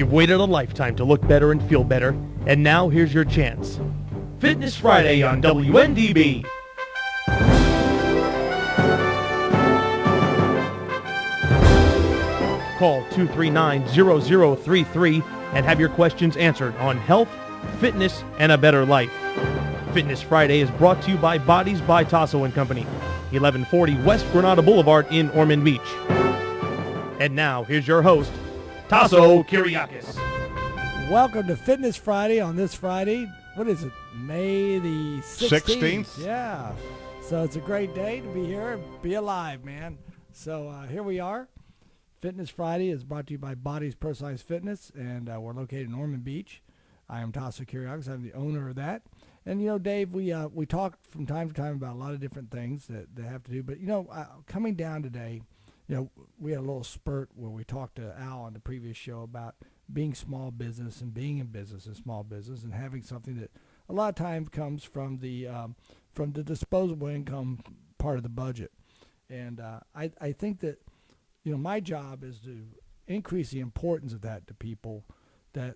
You've waited a lifetime to look better and feel better, and now here's your chance. Fitness Friday on WNDB. Call 239-0033 and have your questions answered on health, fitness, and a better life. Fitness Friday is brought to you by Bodez by Tasso & Company, 1140 West Granada Boulevard in Ormond Beach. And now, here's your host, Tasso Kyriakis. Welcome to Fitness Friday on this Friday. What is it? May the 16th? Yeah. So it's a great day to be here and be alive, man. So here we are. Fitness Friday is brought to you by Bodez Personalized Fitness, and we're located in Ormond Beach. I am Tasso Kyriakis. I'm the owner of that. And, you know, Dave, we talk from time to time about a lot of different things that have to do. But, you know, coming down today, you know, we had a little spurt where we talked to Al on the previous show about being small business and being in business and small business and having something that a lot of times comes from the disposable income part of the budget. And I think that, you know, my job is to increase the importance of that to people, that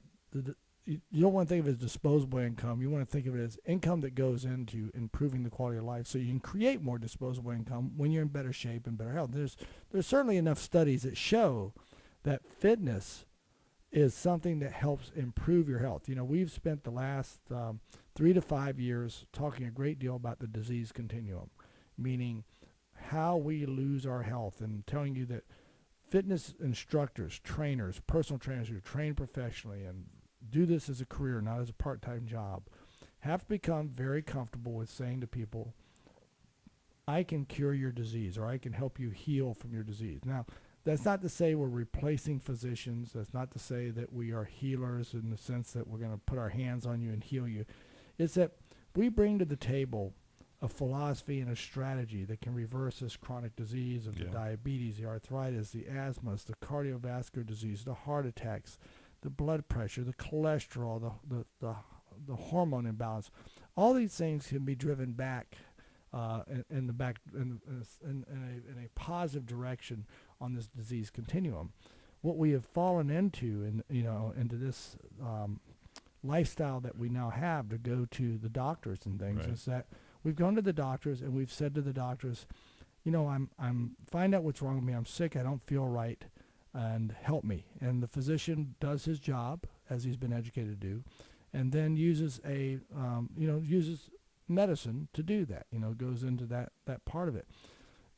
you don't want to think of it as disposable income. You want to think of it as income that goes into improving the quality of life so you can create more disposable income when you're in better shape and better health. There's certainly enough studies that show that fitness is something that helps improve your health. You know, we've spent the last 3 to 5 years talking a great deal about the disease continuum, meaning how we lose our health, and telling you that fitness instructors, trainers, personal trainers who train professionally and do this as a career, not as a part-time job, have to become very comfortable with saying to people, I can cure your disease, or I can help you heal from your disease. Now, that's not to say we're replacing physicians. That's not to say that we are healers in the sense that we're going to put our hands on you and heal you. It's that we bring to the table a philosophy and a strategy that can reverse this chronic disease of the diabetes, the arthritis, the asthmas, the cardiovascular disease, the heart attacks, the blood pressure, the cholesterol, the hormone imbalance. All these things can be driven back in a positive direction on this disease continuum. What we have fallen into, into this lifestyle that we now have to go to the doctors and things, right, is that we've gone to the doctors and we've said to the doctors, you know, I'm find out what's wrong with me. I'm sick. I don't feel right, and help me. And the physician does his job as he's been educated to do, and then uses uses medicine to do that. You know, goes into that part of it,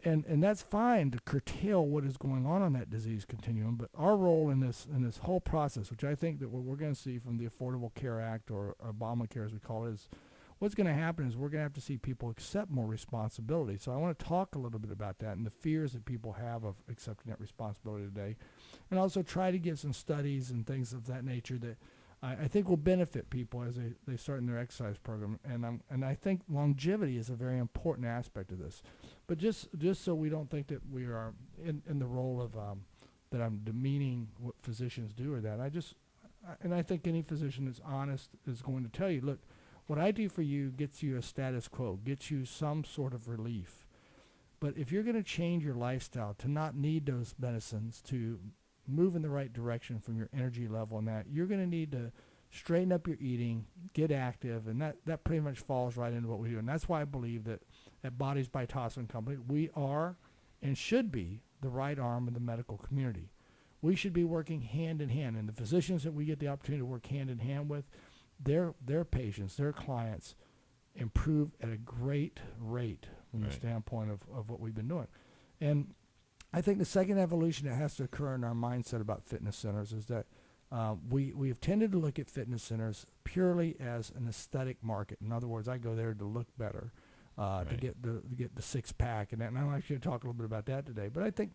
and that's fine to curtail what is going on that disease continuum. But our role in this whole process, which I think that what we're going to see from the Affordable Care Act, or Obamacare as we call it, is what's going to happen is we're going to have to see people accept more responsibility. So I want to talk a little bit about that and the fears that people have of accepting that responsibility today, and also try to give some studies and things of that nature that I think will benefit people as they start in their exercise program. And I think longevity is a very important aspect of this. But just so we don't think that we are in the role of that I'm demeaning what physicians do, or that I think any physician that's honest is going to tell you, look, what I do for you gets you a status quo, gets you some sort of relief. But if you're going to change your lifestyle to not need those medicines, to move in the right direction from your energy level and that, you're going to need to straighten up your eating, get active, and that pretty much falls right into what we do. And that's why I believe that at Bodez by Tasso & Company, we are and should be the right arm of the medical community. We should be working hand in hand, and the physicians that we get the opportunity to work hand in hand with, their patients, their clients improve at a great rate from the standpoint of what we've been doing. And I think the second evolution that has to occur in our mindset about fitness centers is that we have tended to look at fitness centers purely as an aesthetic market. In other words, I go there to look better, to get the six pack and that. And I'm actually going to talk a little bit about that today. But I think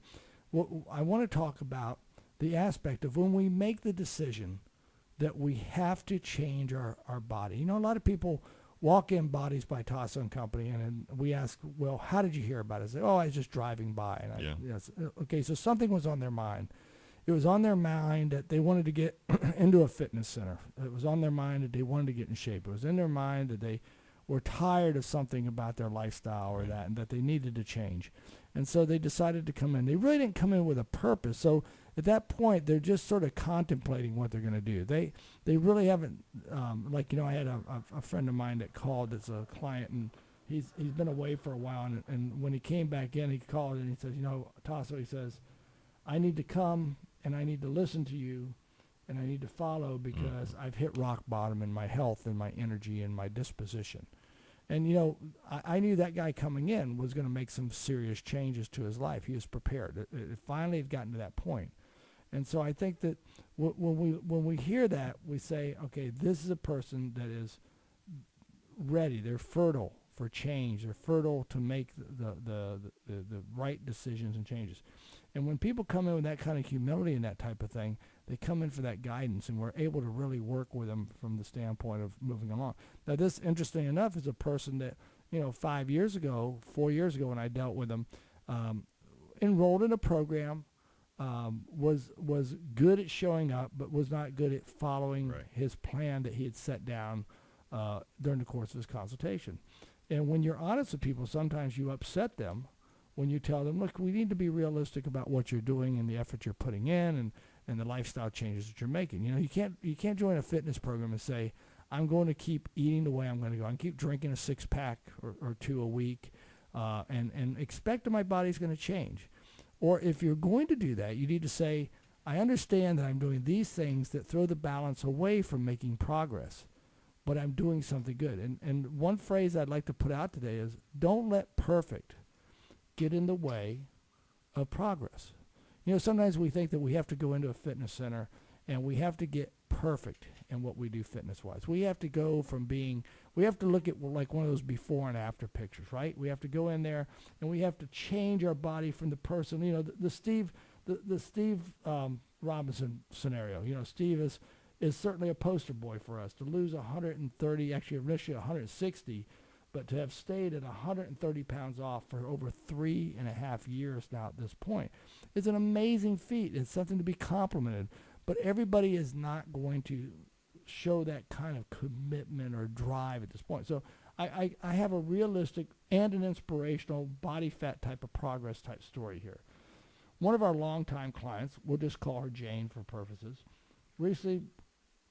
what I want to talk about the aspect of when we make the decision that we have to change our body. You know, a lot of people walk in Bodez by Tasso & Company, and we ask, well, how did you hear about it? I say, I was just driving by. And okay, so something was on their mind. It was on their mind that they wanted to get into a fitness center. It was on their mind that they wanted to get in shape. It was in their mind that they were tired of something about their lifestyle or that, and that they needed to change. And so they decided to come in. They really didn't come in with a purpose. So at that point, they're just sort of contemplating what they're going to do. They really haven't, I had a friend of mine that called that's a client, and he's been away for a while. And when he came back in, he called and he says, Tasso, he says, I need to come and I need to listen to you and I need to follow because I've hit rock bottom in my health and my energy and my disposition. And, I knew that guy coming in was going to make some serious changes to his life. He was prepared. It finally had gotten to that point. And so I think that when we hear that, we say, okay, this is a person that is ready. They're fertile for change. They're fertile to make the right decisions and changes. And when people come in with that kind of humility and that type of thing, they come in for that guidance, and we're able to really work with them from the standpoint of moving along. Now, this, interesting enough, is a person that, 4 years ago, when I dealt with them, enrolled in a program, was good at showing up, but was not good at following his plan that he had set down during the course of his consultation. And when you're honest with people, sometimes you upset them when you tell them, look, we need to be realistic about what you're doing and the effort you're putting in and the lifestyle changes that you're making. You can't join a fitness program and say, I'm going to keep eating the way I'm going to go. I'm keep drinking a 6-pack or 2 a week and expect that my body's going to change. Or if you're going to do that, you need to say, I understand that I'm doing these things that throw the balance away from making progress, but I'm doing something good. And one phrase I'd like to put out today is, don't let perfect get in the way of progress. Sometimes we think that we have to go into a fitness center and we have to get perfect in what we do fitness-wise. We have to go from we have to look at like one of those before and after pictures, right? We have to go in there and we have to change our body from the person, the Steve Robinson scenario. Steve is certainly a poster boy for us. To lose 130, actually initially 160, but to have stayed at 130 pounds off for over 3.5 years now at this point is an amazing feat. It's something to be complimented. But everybody is not going to show that kind of commitment or drive at this point. So I have a realistic and an inspirational body fat type of progress type story here. One of our longtime clients, we'll just call her Jane for purposes, recently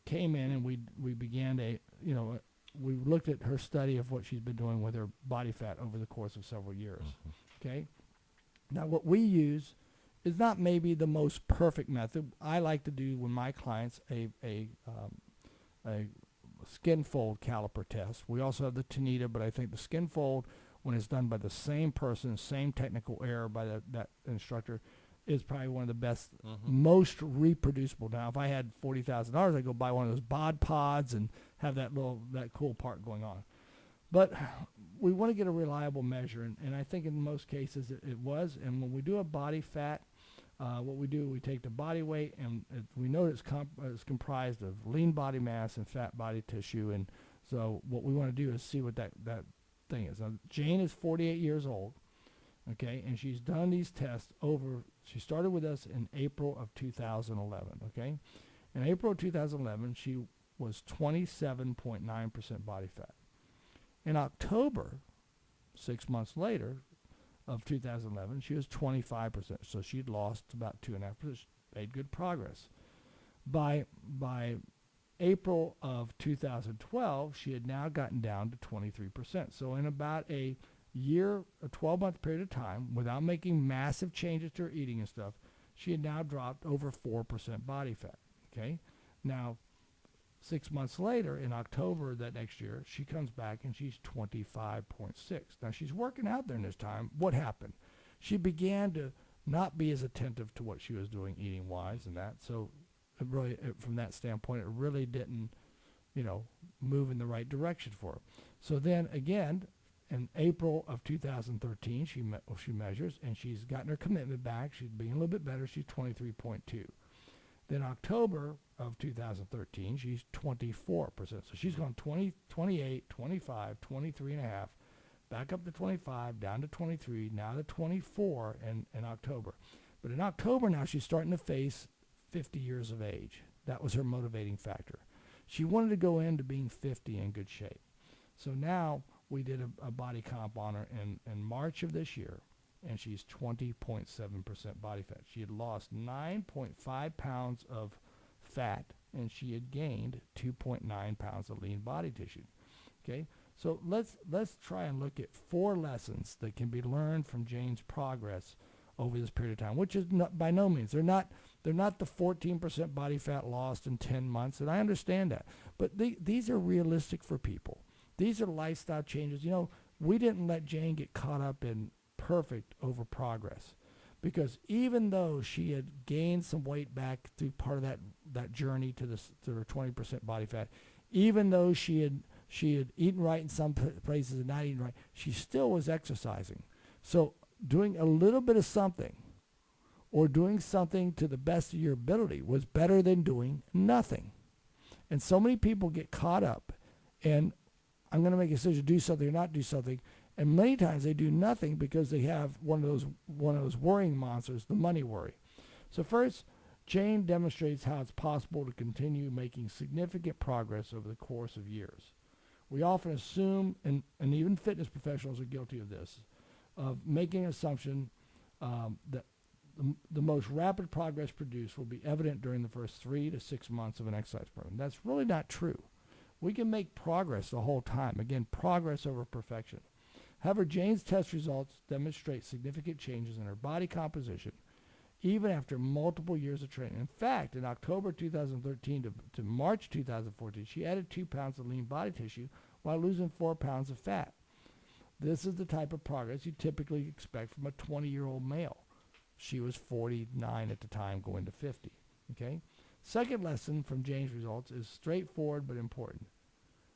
came in and we began we looked at her study of what she's been doing with her body fat over the course of several years. Okay. Now, what we use is not maybe the most perfect method. I like to do with my clients a skin fold caliper test. We also have the Tanita, but I think the skin fold, when it's done by the same person, same technical error by that instructor, is probably one of the best, most reproducible. Now, if I had $40,000, I'd go buy one of those bod pods and have that cool part going on. But we want to get a reliable measure, and I think in most cases it was. And when we do a body fat, what we do, we take the body weight, and we know it's comprised of lean body mass and fat body tissue. And so what we want to do is see what that thing is. Now, Jane is 48 years old, okay, and she's done these tests she started with us in April of 2011, okay? In April of 2011, she was 27.9% body fat. In October, 6 months later, of 2011, she was 25%. So she'd lost about 2.5%. She made good progress. By April of 2012, she had now gotten down to 23%. So in about a 12-month period of time, without making massive changes to her eating and stuff, she had now dropped over 4% body fat. Okay? Now, 6 months later, in October that next year, she comes back and she's 25.6. Now, she's working out during this time. What happened? She began to not be as attentive to what she was doing eating-wise and that. So, from that standpoint, it really didn't, move in the right direction for her. So then, again, in April of 2013, she measures, and she's gotten her commitment back. She's being a little bit better. She's 23.2. Then October of 2013, she's 24%. So she's gone 20, 28, 25, 23.5, back up to 25, down to 23, now to 24 in October. But in October now, she's starting to face 50 years of age. That was her motivating factor. She wanted to go into being 50 in good shape. So now we did a body comp on her in March of this year, and she's 20.7% body fat. She had lost 9.5 pounds of fat, and she had gained 2.9 pounds of lean body tissue. Okay, so let's try and look at 4 lessons that can be learned from Jane's progress over this period of time, which is not, by no means, they're not the 14% body fat lost in 10 months, and I understand that. But these are realistic for people. These are lifestyle changes. You know, we didn't let Jane get caught up in perfect over progress, because even though she had gained some weight back through part of that journey to her 20% body fat, even though she had eaten right in some places and not eaten right, she still was exercising. So doing a little bit of something, or doing something to the best of your ability, was better than doing nothing. And so many people get caught up, and I'm going to make a decision to do something or not do something, and many times they do nothing because they have one of those worrying monsters, the money worry. So first, Jane demonstrates how it's possible to continue making significant progress over the course of years. We often assume, and even fitness professionals are guilty of this, of making an assumption that the most rapid progress produced will be evident during the first 3 to 6 months of an exercise program. That's really not true. We can make progress the whole time. Again, progress over perfection. However, Jane's test results demonstrate significant changes in her body composition, even after multiple years of training. In fact, in October 2013 to March 2014, she added 2 pounds of lean body tissue while losing 4 pounds of fat. This is the type of progress you typically expect from a 20-year-old male. She was 49 at the time, going to 50. Okay? Second lesson from Jane's results is straightforward but important.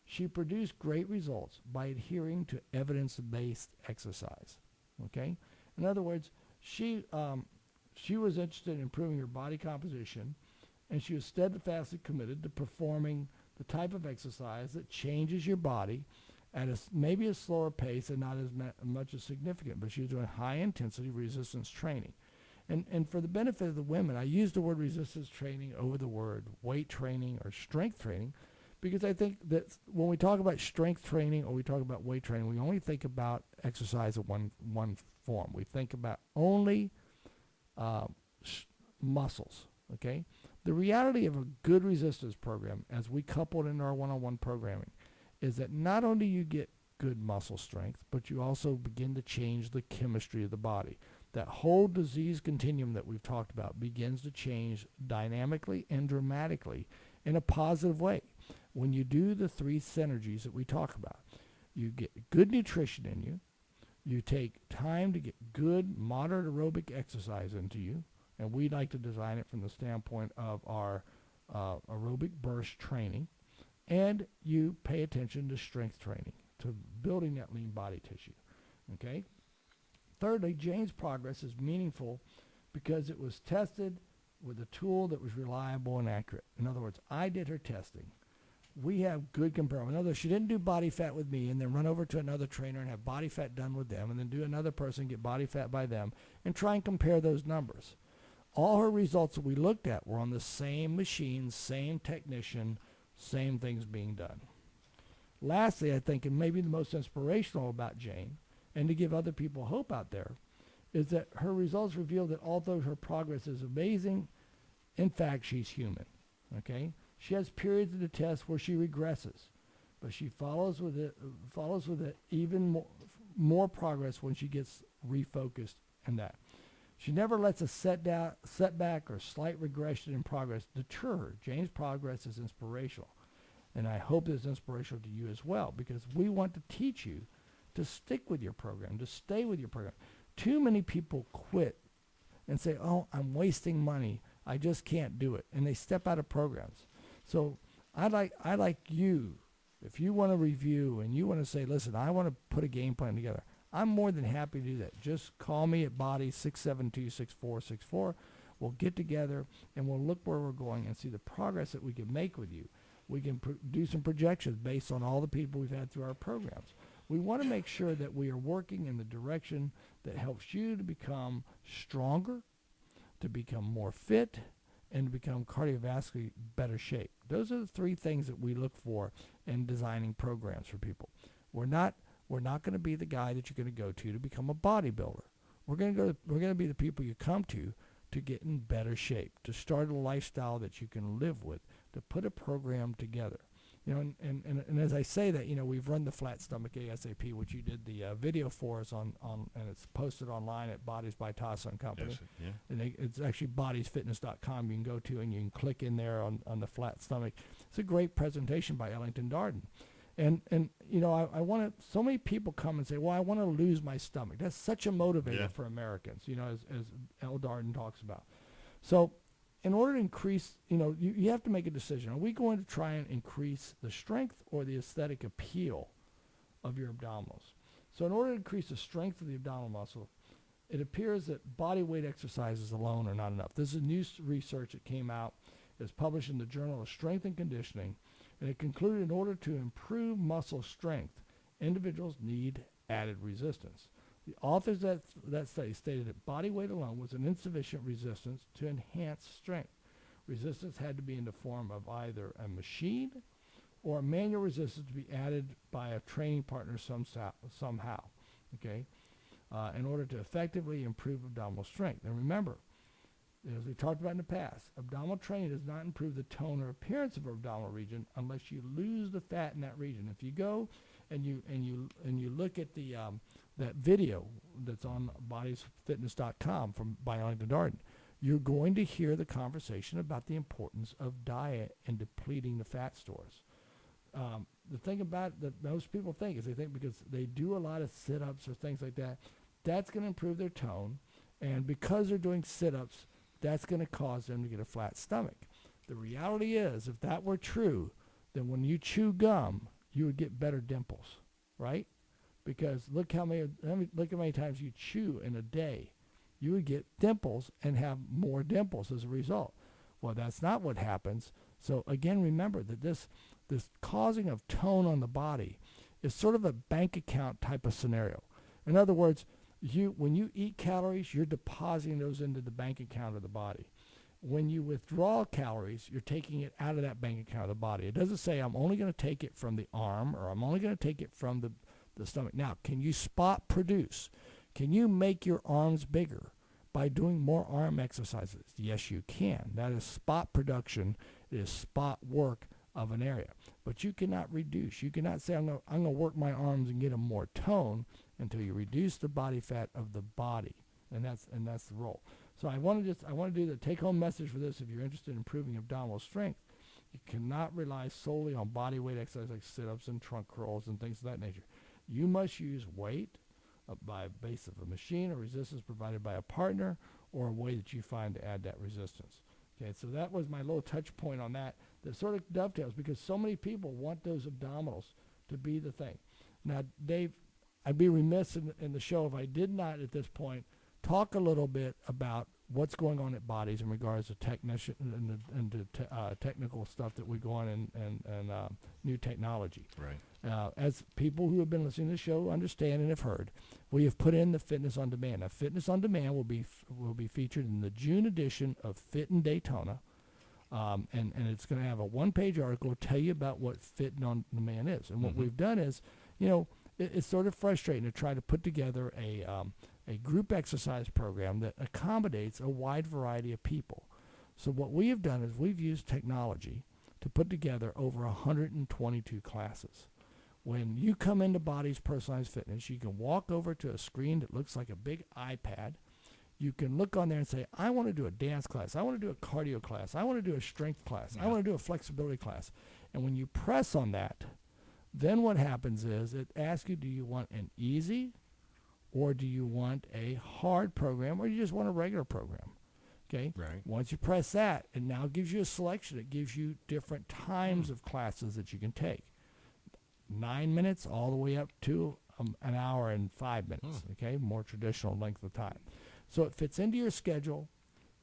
She produced great results by adhering to evidence-based exercise. Okay? In other words, she was interested in improving her body composition, and she was steadfastly committed to performing the type of exercise that changes your body at maybe a slower pace and not as much as significant, but she was doing high-intensity resistance training. And for the benefit of the women, I use the word resistance training over the word weight training or strength training, because I think that when we talk about strength training or we talk about weight training, we only think about exercise in one form. We think about only muscles, okay? The reality of a good resistance program, as we couple it in our one-on-one programming, is that not only you get good muscle strength, but you also begin to change the chemistry of the body. That whole disease continuum that we've talked about begins to change dynamically and dramatically in a positive way. When you do the 3 synergies that we talk about, you get good nutrition in you, you take time to get good moderate aerobic exercise into you, and we like to design it from the standpoint of our aerobic burst training, and you pay attention to strength training, to building that lean body tissue. Okay? Thirdly, Jane's progress is meaningful because it was tested with a tool that was reliable and accurate. In other words, I did her testing. We have good comparison. In other words, she didn't do body fat with me and then run over to another trainer and have body fat done with them and then do another person, get body fat by them, and try and compare those numbers. All her results that we looked at were on the same machine, same technician, same things being done. Lastly, I think, and maybe the most inspirational about Jane, and to give other people hope out there, is that her results reveal that although her progress is amazing, in fact, she's human. Okay? She has periods of the test where she regresses, but she follows with it even more progress when she gets refocused in that. She never lets a setback or slight regression in progress deter her. Jane's progress is inspirational, and I hope it's inspirational to you as well, because we want to teach you to stick with your program, to stay with your program. Too many people quit and say, oh, I'm wasting money, I just can't do it, and they step out of programs. So I like you, if you want to review and you want to say, listen, I want to put a game plan together, I'm more than happy to do that. Just call me at Bodez 672-6464. We'll get together and we'll look where we're going and see the progress that we can make with you. We can do some projections based on all the people we've had through our programs. We want to make sure that we are working in the direction that helps you to become stronger, to become more fit, and to become cardiovascularly better shape. Those are the 3 things that we look for in designing programs for people. We're not going to be the guy that you're going to go to become a bodybuilder. We're going to be the people you come to get in better shape, to start a lifestyle that you can live with, to put a program together. You know, and as I say that, you know, we've run the Flat Stomach ASAP, which you did the video for us on and it's posted online at Bodez by Tassa and Company. Yes, yeah. And it's actually bodezfitness.com you can go to, and you can click in there on the flat stomach. It's a great presentation by Ellington Darden. And you know, I want to, so many people come and say, well, I want to lose my stomach. That's such a motivator for Americans, you know, as L. Darden talks about. So in order to increase, you know, you have to make a decision. Are we going to try and increase the strength or the aesthetic appeal of your abdominals? So in order to increase the strength of the abdominal muscle, it appears that body weight exercises alone are not enough. This is new research that came out. It was published in the Journal of Strength and Conditioning, and it concluded in order to improve muscle strength, individuals need added resistance. The authors of that study stated that body weight alone was an insufficient resistance to enhance strength. Resistance had to be in the form of either a machine or a manual resistance to be added by a training partner somehow, okay, in order to effectively improve abdominal strength. And remember, as we talked about in the past, abdominal training does not improve the tone or appearance of our abdominal region unless you lose the fat in that region. If you go and you look at the that video that's on bodezfitness.com by Ellington Darden, you're going to hear the conversation about the importance of diet and depleting the fat stores. The thing about it that most people think is they think because they do a lot of sit-ups or things like that, that's going to improve their tone, and because they're doing sit-ups, that's going to cause them to get a flat stomach. The reality is, if that were true, then when you chew gum, you would get better dimples, right? Because look how many times you chew in a day. You would get dimples and have more dimples as a result. Well, that's not what happens. So again, remember that this causing of tone on the body is sort of a bank account type of scenario. In other words, when you eat calories, you're depositing those into the bank account of the body. When you withdraw calories, you're taking it out of that bank account of the body. It doesn't say I'm only going to take it from the arm or I'm only going to take it from the stomach. Now, can you spot produce? Can you make your arms bigger by doing more arm exercises? Yes, you can. That is spot production. It is spot work of an area. But you cannot reduce. You cannot say I'm going to work my arms and get them more tone until you reduce the body fat of the body, and that's the role. So I want to do the take-home message for this. If you're interested in improving abdominal strength, you cannot rely solely on body weight exercises like sit-ups and trunk curls and things of that nature. You must use weight by a base of a machine or resistance provided by a partner or a way that you find to add that resistance. Okay, so that was my little touch point on that. That sort of dovetails because so many people want those abdominals to be the thing. Now, Dave, I'd be remiss in the show if I did not at this point talk a little bit about what's going on at Bodez in regards to technician and technical stuff that we go on and new technology. Right. As people who have been listening to the show understand and have heard, we have put in the Fitness on Demand. Now, Fitness on Demand will be featured in the June edition of Fit in Daytona, and it's going to have a one-page article to tell you about what Fit on Demand is. And what we've done is, you know, it's sort of frustrating to try to put together a group exercise program that accommodates a wide variety of people. So what we have done is we've used technology to put together over 122 classes. When you come into Bodez Personalized Fitness, you can walk over to a screen that looks like a big iPad. You can look on there and say, I want to do a dance class. I want to do a cardio class. I want to do a strength class. I want to do a flexibility class. And when you press on that, then what happens is it asks you, do you want an easy or do you want a hard program or you just want a regular program? Okay. Right. Once you press that, it now gives you a selection. It gives you different times of classes that you can take. 9 minutes all the way up to an hour and 5 minutes. Okay. More traditional length of time. So it fits into your schedule.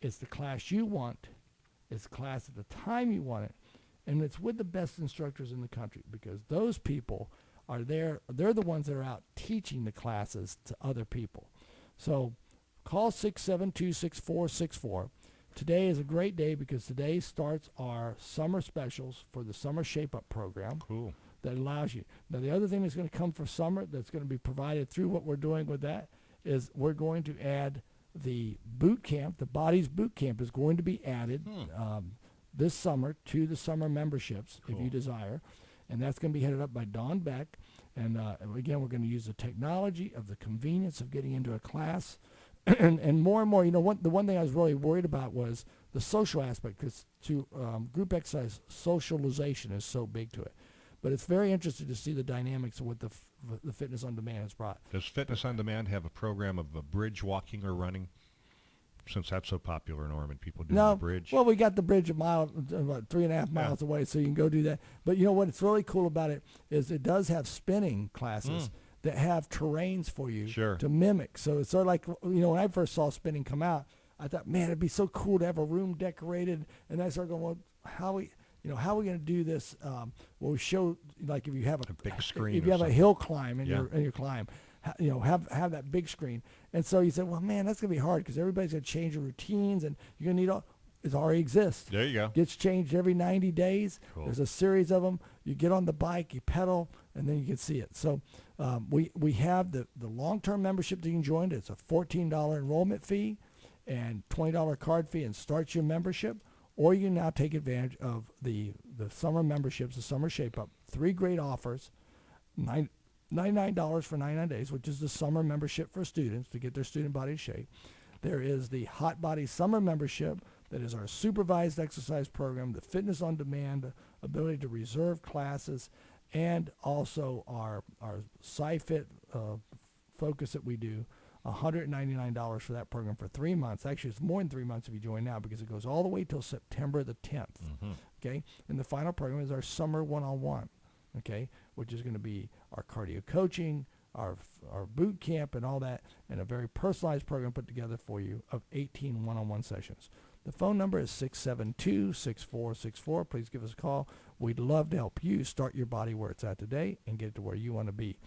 It's the class you want. It's the class at the time you want it. And it's with the best instructors in the country because those people are there. They're the ones that are out teaching the classes to other people. So call 672-6464. Today is a great day because today starts our summer specials for the Summer Shape Up program. Cool. that allows you. Now, the other thing that's going to come for summer that's going to be provided through what we're doing with that is we're going to add the boot camp. The Bodez boot camp is going to be added this summer to the summer memberships, if you desire. And that's going to be headed up by Don Beck. And again, we're going to use the technology of the convenience of getting into a class. and more and more, the one thing I was really worried about was the social aspect, because group exercise, socialization is so big to it. But it's very interesting to see the dynamics of what the Fitness on Demand has brought. Does Fitness on Demand have a program of bridge walking or running? Since that's so popular in Ormond, people do the bridge. Well, we got the bridge about 3.5 miles away, so you can go do that. But you know what's really cool about it is it does have spinning classes that have terrains for you to mimic. So it's sort of like, when I first saw spinning come out, I thought, man, it'd be so cool to have a room decorated. And I started going, well, how are we going to do this? Well, we show, like, if you have a big screen, if you have a hill climb in your climb, have that big screen. And so you said, well, man, that's going to be hard because everybody's going to change their routines, and you're going to need it already exists. There you go. Gets changed every 90 days. Cool. There's a series of them. You get on the bike, you pedal, and then you can see it. So we have the long-term membership that you can join. It's a $14 enrollment fee and $20 card fee, and starts your membership. Or you can now take advantage of the summer memberships, the summer shape-up. 3 great offers, $99 for 99 days, which is the summer membership for students to get their student body in shape. There is the Hot Body Summer Membership that is our supervised exercise program, the Fitness on Demand, the ability to reserve classes, and also our SciFit focus that we do. $199 for that program for 3 months. Actually, it's more than 3 months if you join now, because it goes all the way till September the 10th. Okay, and the final program is our summer one-on-one. Okay, which is going to be our cardio coaching, our boot camp, and all that, and a very personalized program put together for you of 18 one-on-one sessions. The phone number is 672-6464. Please give us a call. We'd love to help you start your body where it's at today and get it to where you want to be.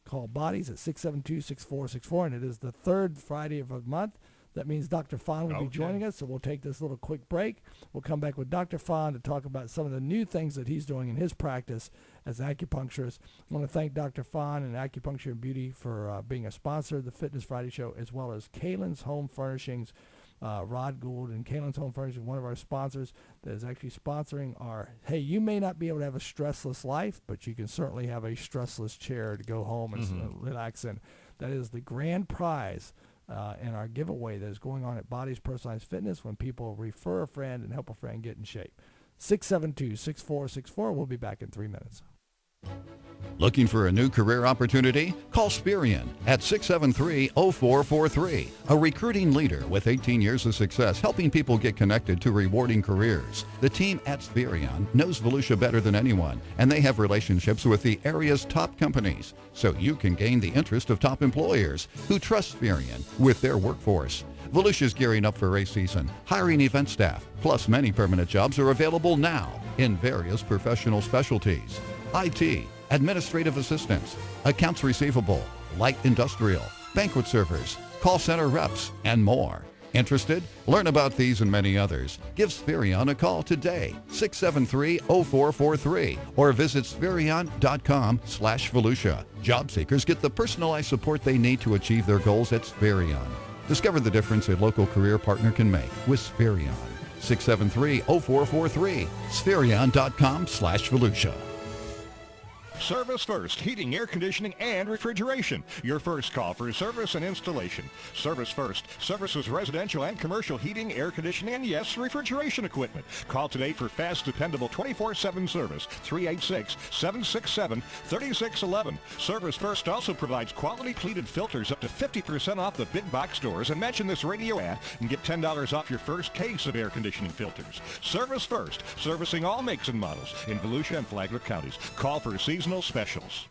Call Bodez at 672-6464, and it is the third Friday of the month. That means Dr. Fahn will be joining us, so we'll take this little quick break. We'll come back with Dr. Fahn to talk about some of the new things that he's doing in his practice as an acupuncturist. I want to thank Dr. Fahn and Acupuncture and Beauty for being a sponsor of the Fitness Friday show, as well as Kalen's Home Furnishings. Rod Gould and Kalen's Home Furnishings, one of our sponsors that is actually sponsoring our, hey, you may not be able to have a stressless life, but you can certainly have a stressless chair to go home and relax in. That is the grand prize in our giveaway that is going on at Bodez Personalized Fitness when people refer a friend and help a friend get in shape. 672-6464. We'll be back in 3 minutes. Looking for a new career opportunity? Call Spirion at 673-0443, a recruiting leader with 18 years of success helping people get connected to rewarding careers. The team at Spirion knows Volusia better than anyone, and they have relationships with the area's top companies, so you can gain the interest of top employers who trust Spirion with their workforce. Volusia's gearing up for race season, hiring event staff, plus many permanent jobs are available now in various professional specialties. IT, administrative assistants, accounts receivable, light industrial, banquet servers, call center reps, and more. Interested? Learn about these and many others. Give Spirion a call today, 673-0443, or visit Spirion.com/Volusia. Job seekers get the personalized support they need to achieve their goals at Spirion. Discover the difference a local career partner can make with Spirion. 673-0443, Spirion.com/Volusia. Service First, heating, air conditioning, and refrigeration. Your first call for service and installation. Service First services residential and commercial heating, air conditioning, and yes, refrigeration equipment. Call today for fast, dependable 24/7 service. 386-767-3611. Service First also provides quality pleated filters up to 50% off the big box stores, and mention this radio ad and get $10 off your first case of air conditioning filters. Service First, servicing all makes and models in Volusia and Flagler counties. Call for seasonal specials.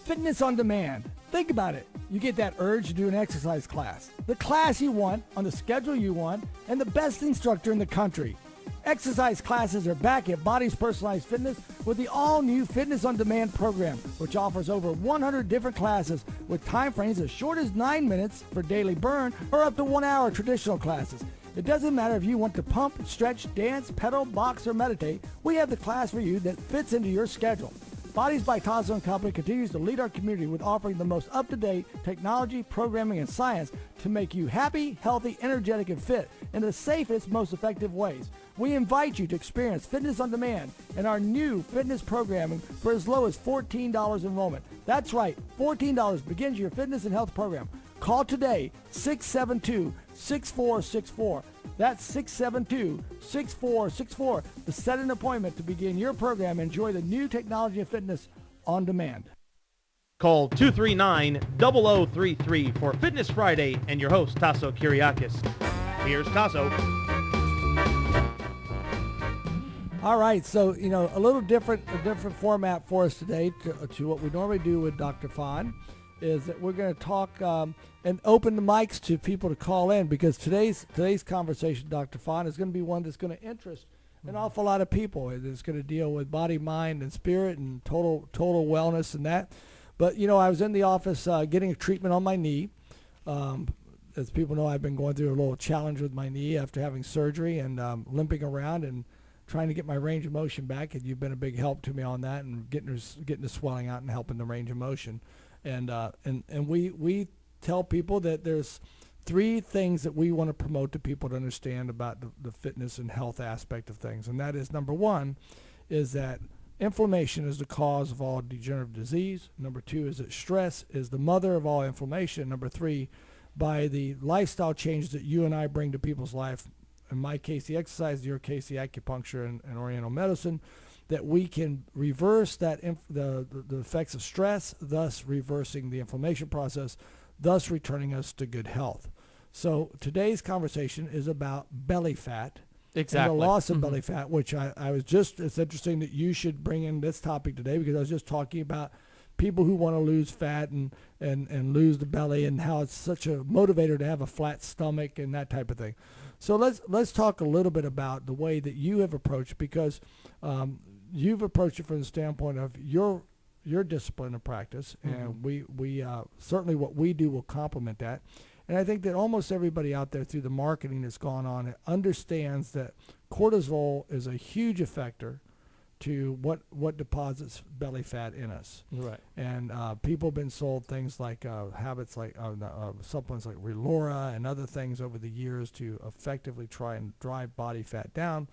Fitness on Demand. Think about it. You get that urge to do an exercise class. The class you want, on the schedule you want, and the best instructor in the country. Exercise classes are back at Bodez Personalized Fitness with the all-new Fitness on Demand program, which offers over 100 different classes with time frames as short as 9 minutes for daily burn or up to 1 hour traditional classes. It doesn't matter if you want to pump, stretch, dance, pedal, box, or meditate. We have the class for you that fits into your schedule. Bodez by Tasso & Company continues to lead our community with offering the most up-to-date technology, programming, and science to make you happy, healthy, energetic, and fit in the safest, most effective ways. We invite you to experience Fitness on Demand and our new fitness programming for as low as $14 enrollment. That's right, $14 begins your fitness and health program. Call today, 672-6464. That's 672-6464 to set an appointment to begin your program and enjoy the new technology and fitness on demand. Call 239-0033 for Fitness Friday and your host, Tasso Kyriakis. Here's Tasso. All right, so, a little different format for us today to what we normally do with Dr. Fahn is that we're going to talk and open the mics to people to call in, because today's conversation, Dr. Fahn, is going to be one that's going to interest an awful lot of people. It's going to deal with body, mind, and spirit and total wellness and that. But, I was in the office getting a treatment on my knee. As people know, I've been going through a little challenge with my knee after having surgery and limping around and trying to get my range of motion back. And you've been a big help to me on that and getting the swelling out and helping the range of motion. And we tell people that there's 3 things that we want to promote to people to understand about the fitness and health aspect of things. And that is, number 1 is that inflammation is the cause of all degenerative disease. Number 2 is that stress is the mother of all inflammation. Number 3, by the lifestyle changes that you and I bring to people's life, in my case the exercise, in your case the acupuncture and oriental medicine, that we can reverse the effects of stress, thus reversing the inflammation process, thus returning us to good health. So today's conversation is about belly fat. Exactly. And the loss of belly fat, which it's interesting that you should bring in this topic today, because I was just talking about people who want to lose fat and lose the belly, and how it's such a motivator to have a flat stomach and that type of thing. So let's talk a little bit about the way that you have approached, because you've approached it from the standpoint of your discipline of practice, and we certainly what we do will complement that. And I think that almost everybody out there through the marketing that's gone on understands that cortisol is a huge effector to what deposits belly fat in us. Right. And people have been sold things like habits like supplements like Relora and other things over the years to effectively try and drive body fat down.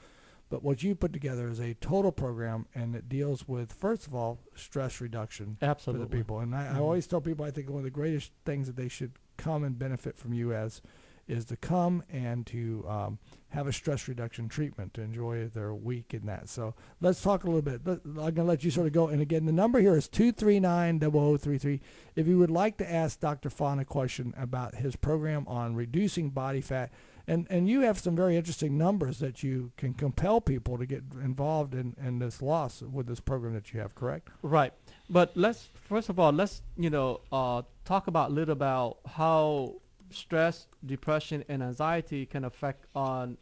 But what you put together is a total program, and it deals with, first of all, stress reduction for the people. And I always tell people, I think one of the greatest things that they should come and benefit from you as is to come and to have a stress reduction treatment to enjoy their week in that. So let's talk a little bit. I'm going to let you sort of go. And again, the number here is 239-0033. If you would like to ask Dr. Fahn a question about his program on reducing body fat, and you have some very interesting numbers that you can compel people to get involved in this loss with this program that you have, correct? Right. But first of all, let's talk about a little about how stress, depression, and anxiety can affect on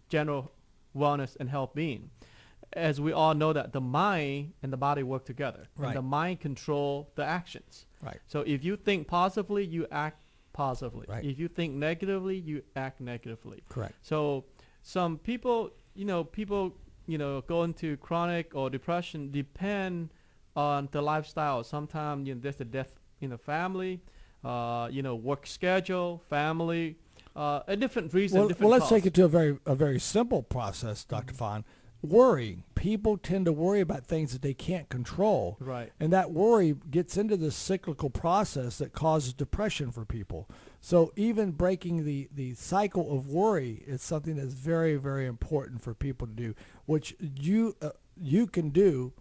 general wellness and health being. As we all know that the mind and the body work together. Right. And the mind control the actions. Right. So if you think positively, you act positively. Right. If you think negatively, you act negatively. Correct. So some people go into chronic or depression depend on the lifestyle. Sometimes there's a death in the family, work schedule, family, a different reason. Well, let's take it to a very simple process, Dr. Fahn. Worrying. People tend to worry about things that they can't control. Right. And that worry gets into this cyclical process that causes depression for people. So even breaking the cycle of worry is something that's very, very important for people to do, which you can do.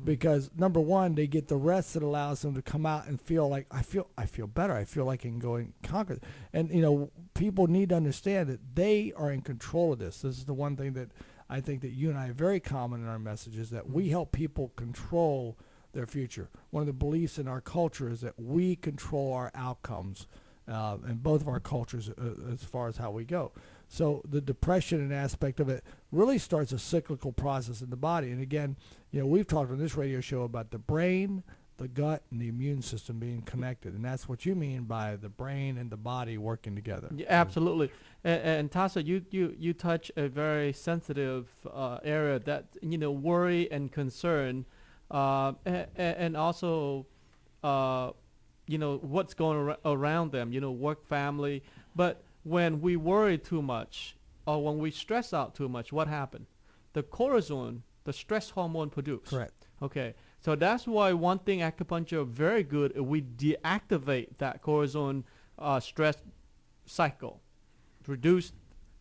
Because number one, they get the rest that allows them to come out and feel like I feel better. I feel like I can go and conquer. And people need to understand that they are in control of this. This is the one thing that I think that you and I are very common in our messages, that we help people control their future. One of the beliefs in our culture is that we control our outcomes in both of our cultures as far as how we go. So the depression and aspect of it really starts a cyclical process in the body. And again, we've talked on this radio show about the brain, the gut, and the immune system being connected. And that's what you mean by the brain and the body working together. Yeah, absolutely. And Tasso, you touch a very sensitive area that, worry and concern and also, what's going around them, work, family. But when we worry too much or when we stress out too much, what happened? The cortisone, the stress hormone produced. Correct. Okay. So that's why one thing acupuncture very good, we deactivate that cortisone stress cycle, reduce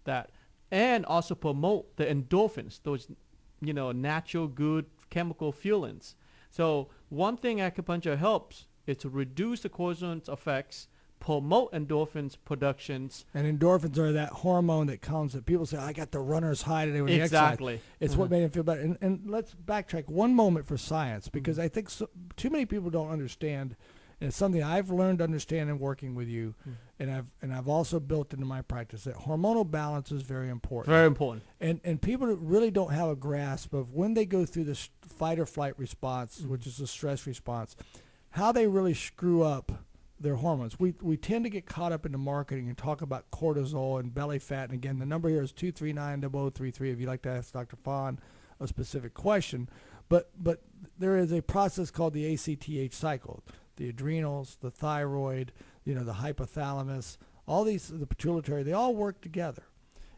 that, and also promote the endorphins, those natural good chemical feelings. So one thing acupuncture helps is to reduce the cortisone's effects, promote endorphins productions. And endorphins are that hormone that comes that people say, I got the runner's high today when exactly. I exercise. It's what made them feel better. And let's backtrack one moment for science, because I think too many people don't understand, and it's something I've learned to understand in working with you, and I've also built into my practice, that hormonal balance is very important. Very important. And people really don't have a grasp of when they go through this fight or flight response, which is a stress response, how they really screw up their hormones. We tend to get caught up in the marketing and talk about cortisol and belly fat. And again, the number here is 239-0033 if you'd like to ask Dr. Fahn a specific question. But there is a process called the ACTH cycle. The adrenals, the thyroid, the hypothalamus, all these, the pituitary, they all work together.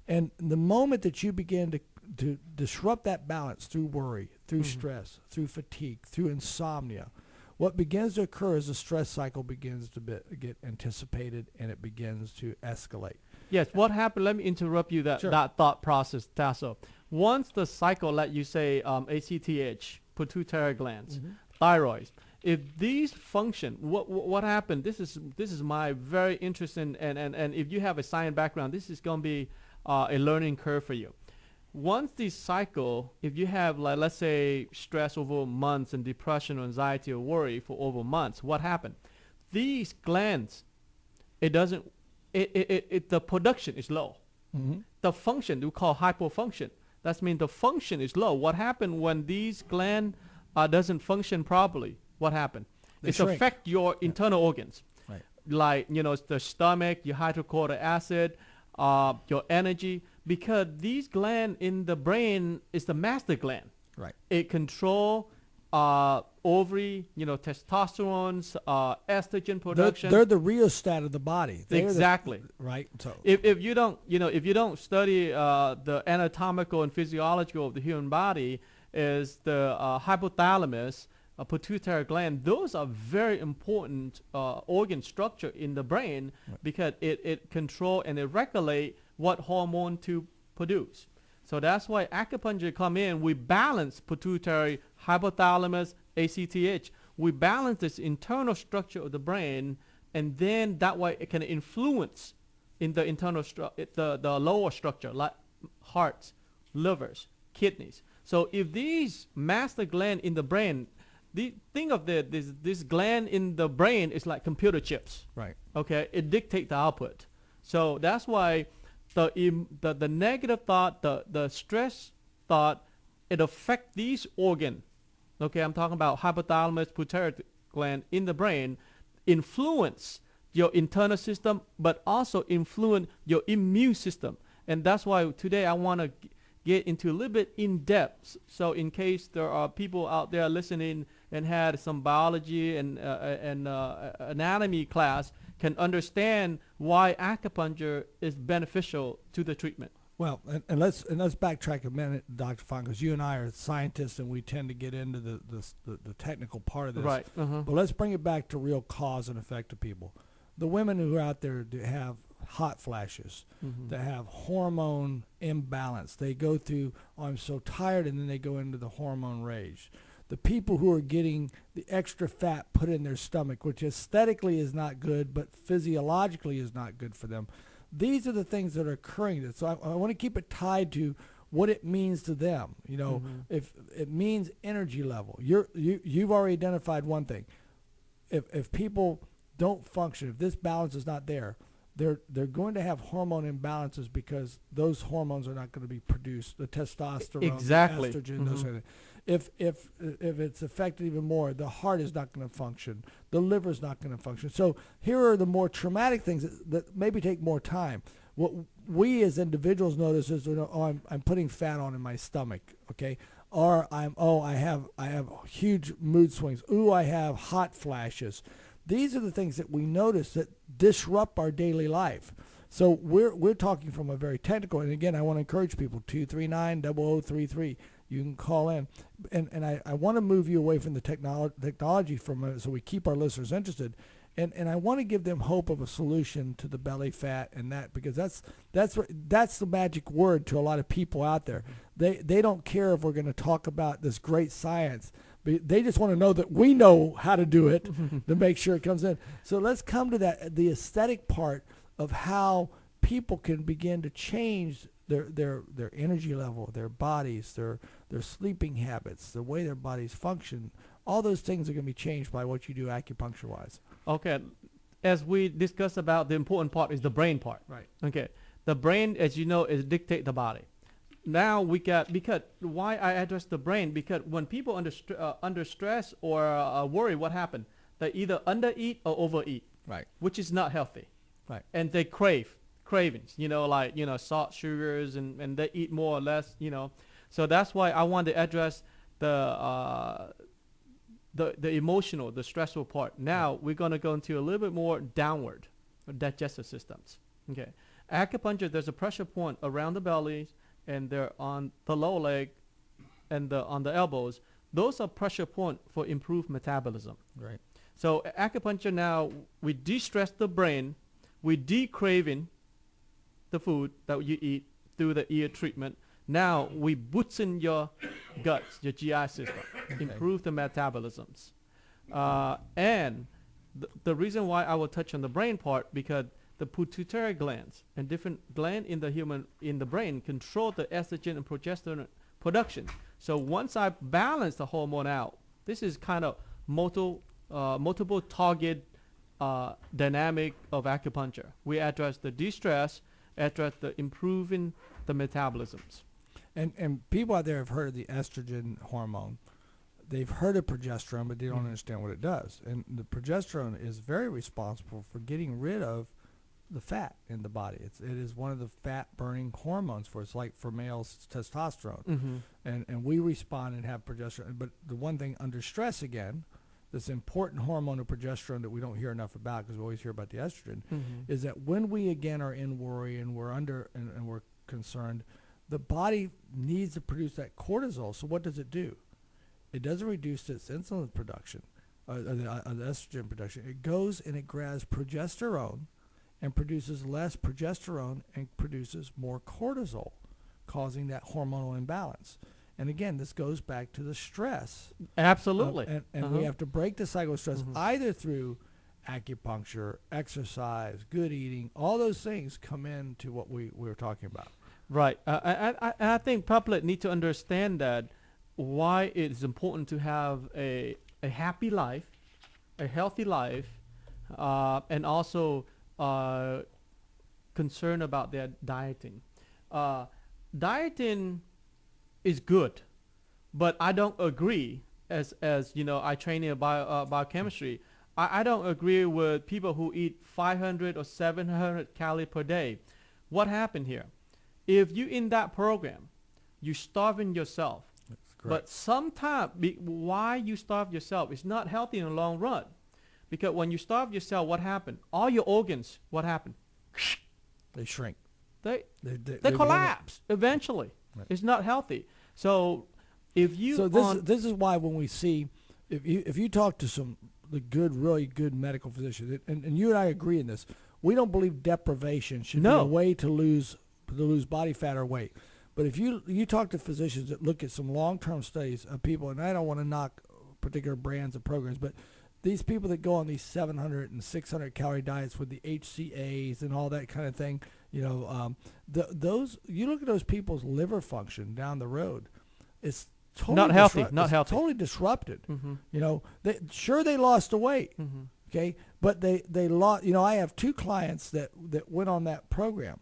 And the moment that you begin to disrupt that balance through worry, through stress, through fatigue, through insomnia, what begins to occur is the stress cycle begins to get anticipated, and it begins to escalate. Yes, what happened, let me interrupt you that thought process, Tasso. Once the cycle, like you say, ACTH, pituitary glands, thyroid, if these function, what happened, this is my very interesting, and if you have a science background, this is going to be a learning curve for you. Once this cycle, if you have, like, let's say, stress over months and depression or anxiety or worry for over months, what happened? These glands, the production is low. The function, we call hypofunction. That means the function is low. What happened when these glands doesn't function properly? What happened? It affect your internal organs. Right. Like, the stomach, your hydrochloric acid, your energy, because these glands in the brain is the master gland. Right. It control ovary, testosterone, estrogen production. They're the rheostat of the body. Exactly. Right. So if you don't study the anatomical and physiological of the human body, is the hypothalamus, pituitary gland. Those are very important organ structure in the brain, because it control and it regulate what hormone to produce. So that's why acupuncture come in. We balance pituitary, hypothalamus, ACTH. We balance this internal structure of the brain, and then that way it can influence in the internal the lower structure, like hearts, livers, kidneys. So if these master gland in the brain, think of this gland in the brain is like computer chips. Right. Okay. It dictates the output. So that's why the negative thought, the stress thought, it affects these organs. Okay. I'm talking about hypothalamus, pituitary gland in the brain, influence your internal system, but also influence your immune system. And that's why today I want to get into a little bit in depth. So in case there are people out there listening and had some biology and anatomy class, can understand why acupuncture is beneficial to the treatment. Well, and let's backtrack a minute, Dr. Fahn, because you and I are scientists and we tend to get into the technical part of this. Right. But let's bring it back to real cause and effect of people. The women who are out there that have hot flashes, that have hormone imbalance, they go through, oh, I'm so tired, and then they go into the hormone rage. The people who are getting the extra fat put in their stomach, which aesthetically is not good, but physiologically is not good for them. These are the things that are occurring. So I want to keep it tied to what it means to them. If it means energy level, you've already identified one thing. If people don't function, if this balance is not there, they're going to have hormone imbalances because those hormones are not going to be produced. The testosterone, exactly. the estrogen, those kind of things. If it's affected even more, the heart is not going to function. The liver is not going to function. So here are the more traumatic things that maybe take more time. What we as individuals notice is, I'm putting fat on in my stomach. Okay, or I have huge mood swings. Ooh, I have hot flashes. These are the things that we notice that disrupt our daily life. So we're talking from a very technical, and again, I want to encourage people, 239-0033. You can call in. And I want to move you away from the technology so we keep our listeners interested. And I want to give them hope of a solution to the belly fat and that, because that's the magic word to a lot of people out there. They don't care if we're going to talk about this great science. They just want to know that we know how to do it to make sure it comes in. So let's come to the aesthetic part of how people can begin to change their energy level, their bodies, their sleeping habits, the way their bodies function. All those things are going to be changed by what you do acupuncture-wise. Okay. As we discussed about, the important part is the brain part. Right. Okay. The brain, as you know, is dictate the body. Now because why I address the brain, because when people under stress or worry, what happened? They either undereat or overeat. Right. Which is not healthy. Right. And they cravings, salt, sugars, and they eat more or less, So that's why I want to address the emotional, the stressful part. Now we're going to go into a little bit more downward, digestive systems. Okay. Acupuncture, there's a pressure point around the belly, and they're on the lower leg and on the elbows. Those are pressure point for improved metabolism. Right. So acupuncture, now we de-stress the brain, we de-craving the food that you eat through the ear treatment. Now we boosting your guts, your GI system, improve the metabolisms. And the reason why I will touch on the brain part, because the pituitary glands and different gland in the brain control the estrogen and progesterone production. So once I balance the hormone out, this is kind of multiple target dynamic of acupuncture. We address the de-stress, address the improving the metabolisms. And people out there have heard of the estrogen hormone. They've heard of progesterone, but they don't understand what it does. And the progesterone is very responsible for getting rid of the fat in the body. It is one of the fat-burning hormones for us, like for males, it's testosterone. Mm-hmm. And we respond and have progesterone. But the one thing under stress, again, this important hormone of progesterone that we don't hear enough about, because we always hear about the estrogen, is that when we, again, are in worry and we're under and we're concerned, the body needs to produce that cortisol. So what does it do? It doesn't reduce its insulin production, the estrogen production. It goes and it grabs progesterone and produces less progesterone and produces more cortisol, causing that hormonal imbalance. And again, this goes back to the stress. Absolutely. And we have to break the cycle of stress either through acupuncture, exercise, good eating. All those things come into what we were talking about. Right. I think public need to understand that why it is important to have a happy life, a healthy life, and also concern about their dieting. Dieting is good, but I don't agree, as I train in biochemistry, I don't agree with people who eat 500 or 700 calories per day. What happened here? If you in that program, you're starving yourself. But sometimes, why you starve yourself is not healthy in the long run. Because when you starve yourself, what happened? All your organs, what happened? They shrink. They collapse eventually. Right. It's not healthy. So if you... So this is why when we see, if you talk to the really good medical physicians, and you and I agree in this, we don't believe deprivation should be a way to lose body fat or weight. But if you talk to physicians that look at some long-term studies of people, and I don't want to knock particular brands of programs, but these people that go on these 700 and 600 calorie diets with the HCAs and all that kind of thing, those you look at those people's liver function down the road, it's totally not healthy. Totally disrupted. They lost the weight, okay, but they lost. I have two clients that went on that program,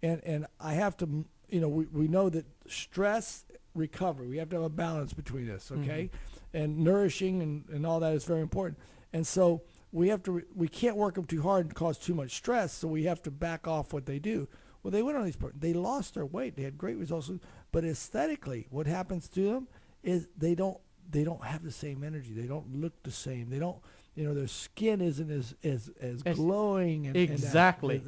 and I have to. We know that stress recovery, we have to have a balance between this, okay? And nourishing and all that is very important. And so we can't work them too hard and cause too much stress, so we have to back off what they do. Well, they went on these programs. They lost their weight. They had great results. But aesthetically, what happens to them is they don't have the same energy. They don't look the same. They don't, their skin isn't as glowing. Exactly.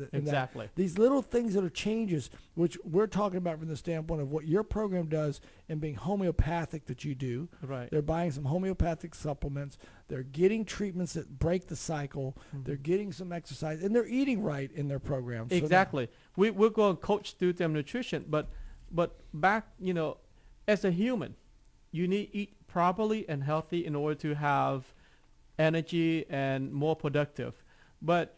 These little things that are changes, which we're talking about from the standpoint of what your program does and being homeopathic that you do. Right. They're buying some homeopathic supplements. They're getting treatments that break the cycle. They're getting some exercise, and they're eating right in their program. Exactly. We're going to coach through them nutrition, but back, as a human, you need to eat properly and healthy in order to have energy and more productive. But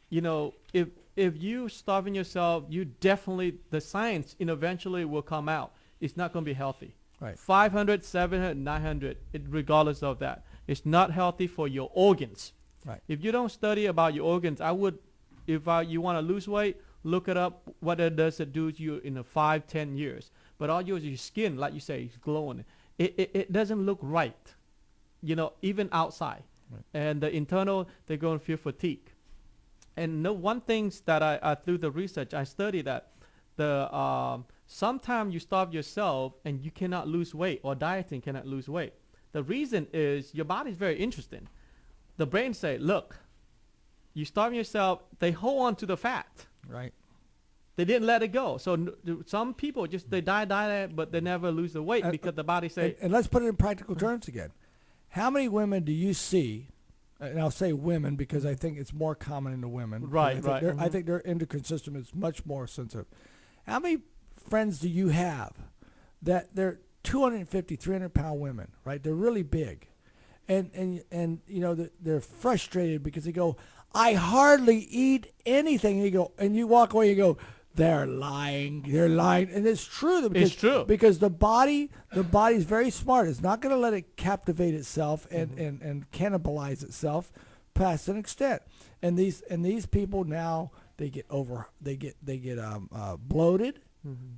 if you starving yourself, you definitely, the science eventually will come out. It's not going to be healthy. Right. 500, 700, 900, regardless of that, it's not healthy for your organs. Right. If you don't study about your organs, I would, if you want to lose weight, look it up. What it does it do to you in 5-10 years. But all your skin, like you say, is glowing. It doesn't look right, even outside. Right. And the internal, they're going to feel fatigue. And one things that I through the research, I studied that sometimes you starve yourself and you cannot lose weight, or dieting cannot lose weight. The reason is your body is very interesting. The brain say, look, you starve yourself, they hold on to the fat. Right. They didn't let it go. So some people just, they die, but they never lose the weight because the body say. And let's put it in practical terms again. How many women do you see, and I'll say women because I think it's more common in the women. Right. I think their endocrine system is much more sensitive. How many friends do you have that they're 250, 300-pound women, right? They're really big. And they're frustrated because they go, I hardly eat anything. And you walk away and you go, they're lying. And it's true. It's true. Because the body's very smart. It's not going to let it captivate itself and cannibalize itself past an extent. And these people now, they get bloated.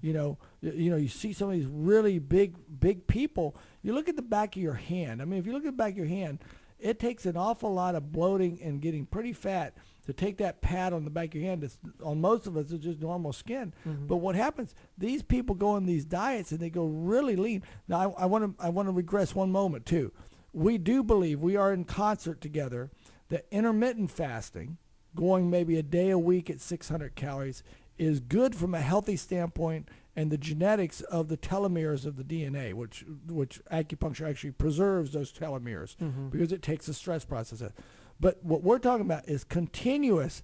You see some of these really big people. You look at the back of your hand. I mean, if you look at the back of your hand, it takes an awful lot of bloating and getting pretty fat to take that pad on the back of your hand. On most of us, it's just normal skin. But what happens? These people go on these diets and they go really lean. Now, I want to regress one moment too. We do believe, we are in concert together, that intermittent fasting, going maybe a day a week at 600 calories, is good from a healthy standpoint, and the genetics of the telomeres of the DNA, which acupuncture actually preserves those telomeres because it takes the stress process out. But what we're talking about is continuous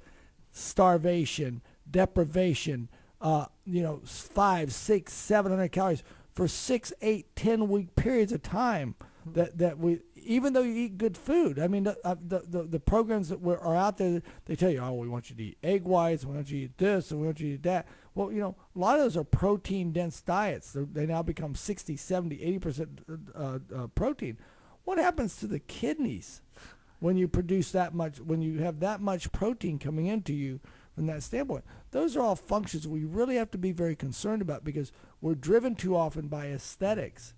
starvation, deprivation, 5, 6, 700 calories for 6, 8, 10-week periods of time. That we, even though you eat good food, I mean, the programs that are out there, they tell you, oh, we want you to eat egg whites, we want you to eat this, and we want you to eat that. Well, a lot of those are protein-dense diets. They now become 60, 70, 80% protein. What happens to the kidneys when you produce that much, when you have that much protein coming into you from that standpoint? Those are all functions we really have to be very concerned about, because we're driven too often by aesthetics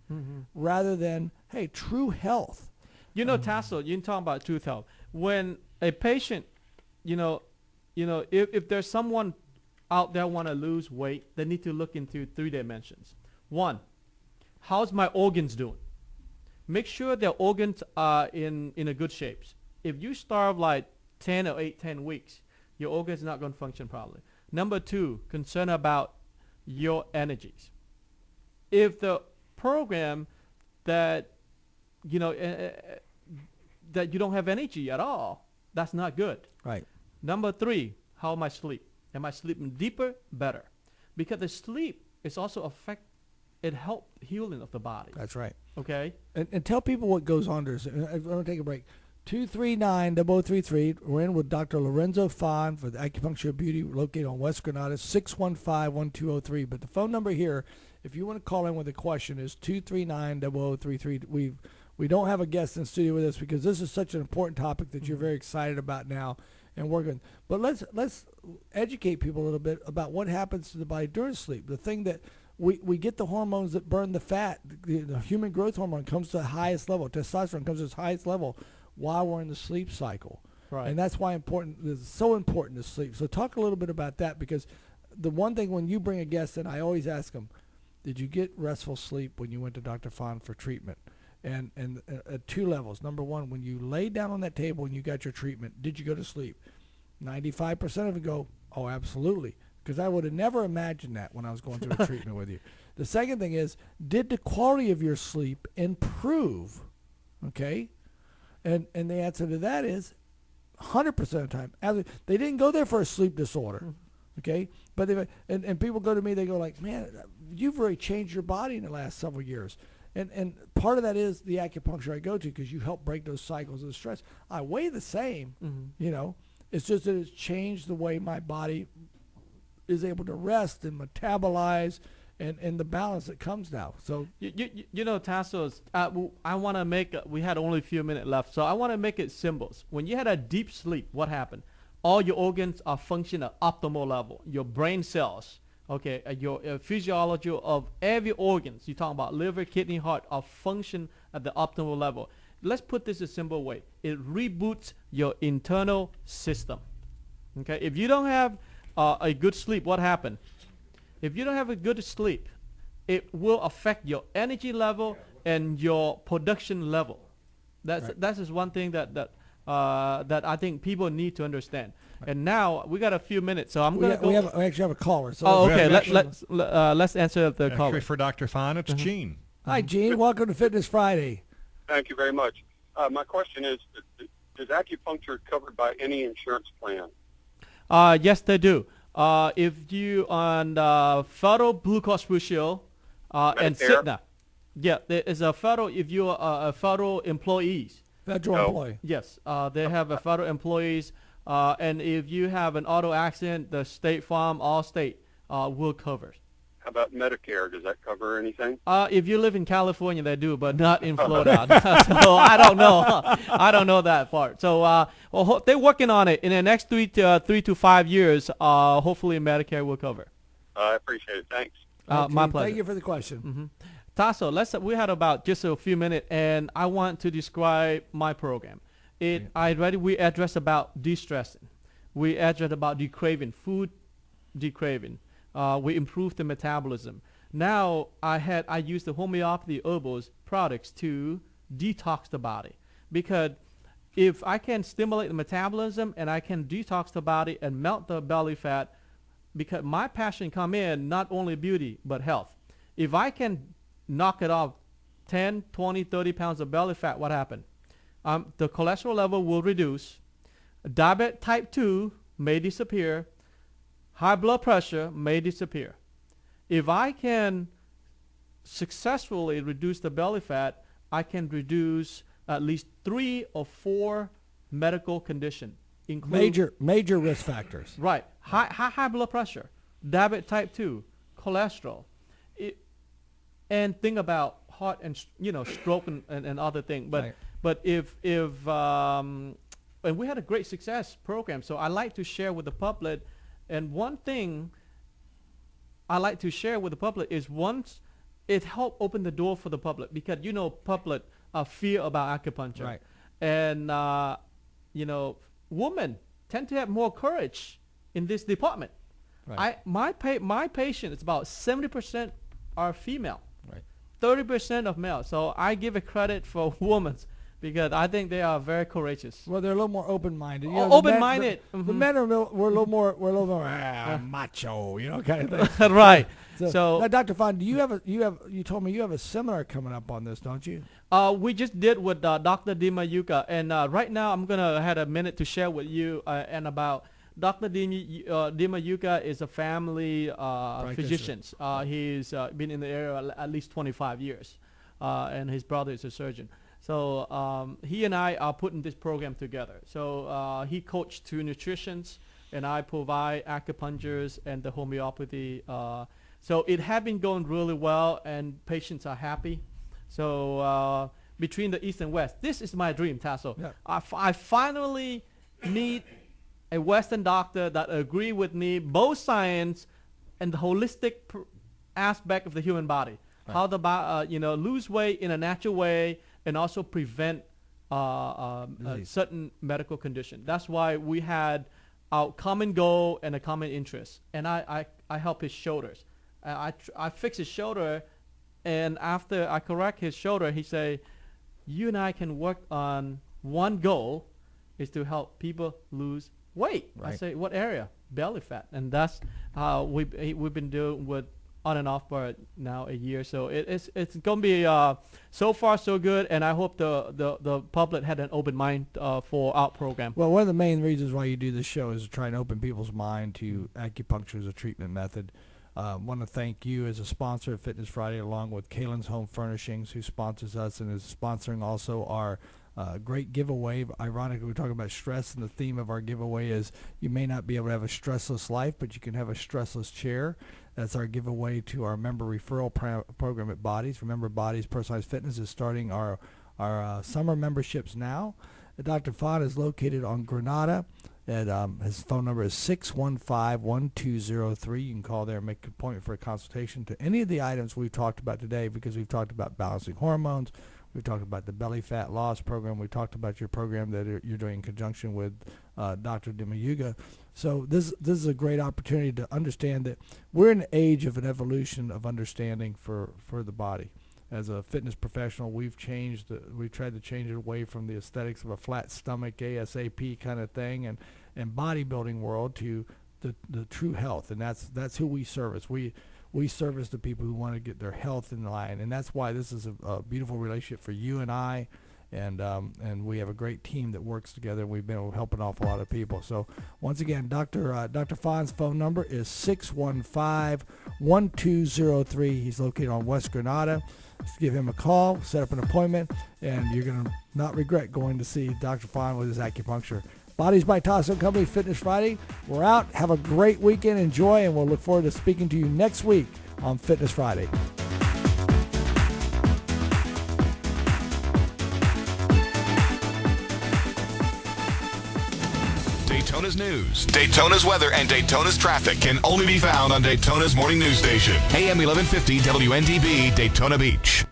rather than, hey, true health. Tassel, you're talking about true health. When a patient, if there's someone out there want to lose weight, they need to look into 3 dimensions. 1, how's my organs doing? Make sure their organs are in a good shape. If you starve like 10 or 10 weeks, your organs are not going to function properly. Number 2, concern about your energies. If the program that that you don't have energy at all, that's not good. Right. Number 3, how am I sleep? Am I sleeping deeper? Better. Because the sleep is also it helps healing of the body. That's right. Okay. And tell people what goes on there. I'm going to take a break. 239-0033. We're in with Dr. Lorenzo Fahn for the Acupuncture of Beauty, located on West Granada, 615-1203. But the phone number here, if you want to call in with a question, is 239-0033. We don't have a guest in studio with us because this is such an important topic that you're very excited about now and working. But let's educate people a little bit about what happens to the body during sleep. The thing that we get the hormones that burn the fat. The human growth hormone comes to the highest level. Testosterone comes to its highest level while we're in the sleep cycle. Right. And that's why it's so important to sleep. So talk a little bit about that, because the one thing when you bring a guest in, I always ask them, did you get restful sleep when you went to Dr. Fon for treatment? And at 2 levels. Number one, when you laid down on that table and you got your treatment, did you go to sleep? 95% of it go, oh, absolutely. Because I would have never imagined that when I was going through a treatment with you. The second thing is, did the quality of your sleep improve? Okay? And the answer to that is 100% of the time. They didn't go there for a sleep disorder. Okay? But and people go to me, they go like, man, you've really changed your body in the last several years. And part of that is the acupuncture I go to because you help break those cycles of stress. I weigh the same, you know. It's just that it's changed the way my body is able to rest and metabolize and the balance that comes now. So you know, Tassos, I want to make, we had only a few minutes left, so I want to make it symbols. When you had a deep sleep, what happened? All your organs are functioning at optimal level. Your brain cells, okay, your physiology of every organs, you talk about liver, kidney, heart, are function at the optimal level. Let's put this a simple way. It reboots your internal system. Okay, if you don't have a good sleep, what happened? If you don't have a good sleep, it will affect your energy level and your production level. That is one thing that I think people need to understand. Right. And now we got a few minutes, so we actually have a caller. So okay, let's answer the caller. For Dr. Fon, it's Gene. Hi, Gene. Welcome to Fitness Friday. Thank you very much. My question is acupuncture covered by any insurance plan? Yes, they do. If you on Federal Blue Cross Blue Shield and Cigna, yeah, there is a federal. If you are a federal employees, employee. Yes, they have a federal employees, and if you have an auto accident, the State Farm, Allstate will cover. How about Medicare? Does that cover anything? If you live in California, they do, but not in Florida. So I don't know. I don't know that part. So they're working on it. In the next 3 to 5 years, hopefully Medicare will cover. I appreciate it. Thanks. My pleasure. Thank you for the question. Tasso, we had about just a few minutes, and I want to describe my program. We address about de-stressing. We address about decraving, food decraving. We improve the metabolism. Now I use the homeopathy herbals products to detox the body, because if I can stimulate the metabolism and I can detox the body and melt the belly fat, because my passion come in not only beauty but health. If I can knock it off 10, 20, 30 pounds of belly fat, what happened? The cholesterol level will reduce. Diabetes type 2 may disappear. High blood pressure may disappear. If I can successfully reduce the belly fat, I can reduce at least 3 or 4 medical conditions. Major risk factors. Right. High blood pressure, diabetes type 2, cholesterol. And think about heart and stroke and other things. But if and we had a great success program, so I like to share with the public. And one thing I like to share with the public is once it helped open the door for the public, because public fear about acupuncture. Right. And women tend to have more courage in this department. Right. My patient is about 70% are female. Right. 30% of male. So I give a credit for women, because I think they are very courageous. Well, they're a little more open-minded. Open-minded. The men are we're a little more macho, kind of thing. Right. So now, Dr. Fon, you told me you have a seminar coming up on this, don't you? We just did with Dr. Dima Yuka, and right now I'm gonna have a minute to share with you and about Dr. Dima Yuka is a family physician. He's been in the area at least 25 years, and his brother is a surgeon. So he and I are putting this program together. So he coached 2 nutritionists, and I provide acupunctures and the homeopathy. So it has been going really well, and patients are happy. So between the East and West, this is my dream, Tasso. Yeah. I finally meet a Western doctor that agree with me, both science and the holistic aspect of the human body. Right. How the lose weight in a natural way, and also prevent certain medical condition. That's why we had our common goal and a common interest. And I help his shoulders. I fix his shoulder, and after I correct his shoulder, he say, you and I can work on one goal, is to help people lose weight. Right. I say, what area? Belly fat. And that's how we've been doing with on and off for now a year. So it's going to be so far so good, and I hope the public had an open mind for our program. Well, one of the main reasons why you do this show is to try and open people's mind to acupuncture as a treatment method. Want to thank you as a sponsor of Fitness Friday, along with Kalen's Home Furnishings, who sponsors us and is sponsoring also our great giveaway. Ironically, we're talking about stress, and the theme of our giveaway is you may not be able to have a stressless life, but you can have a stressless chair. That's our giveaway to our member referral program at Bodez. Remember, Bodez Personalized Fitness is starting our summer memberships now. Dr. Fon is located on Granada. And his phone number is 615-1203. You can call there and make an appointment for a consultation to any of the items we've talked about today, because we've talked about balancing hormones. We've talked about the belly fat loss program. We talked about your program that you're doing in conjunction with Dr. Dimayuga. So this is a great opportunity to understand that we're in an age of an evolution of understanding for the body. As a fitness professional, we've tried to change it away from the aesthetics of a flat stomach, ASAP kind of thing, and bodybuilding world to the true health, and that's who we service. We service the people who want to get their health in line, and that's why this is a beautiful relationship for you and I, and we have a great team that works together, and we've been able to help an awful lot of people. So once again, Dr. Fon's phone number is 615-1203. He's located on West Granada. Just give him a call, set up an appointment, and you're going to not regret going to see Dr. Fon with his acupuncture. Bodez by Tasso Company, Fitness Friday. We're out. Have a great weekend. Enjoy, and we'll look forward to speaking to you next week on Fitness Friday. Daytona's news, Daytona's weather, and Daytona's traffic can only be found on Daytona's morning news station, AM 1150 WNDB, Daytona Beach.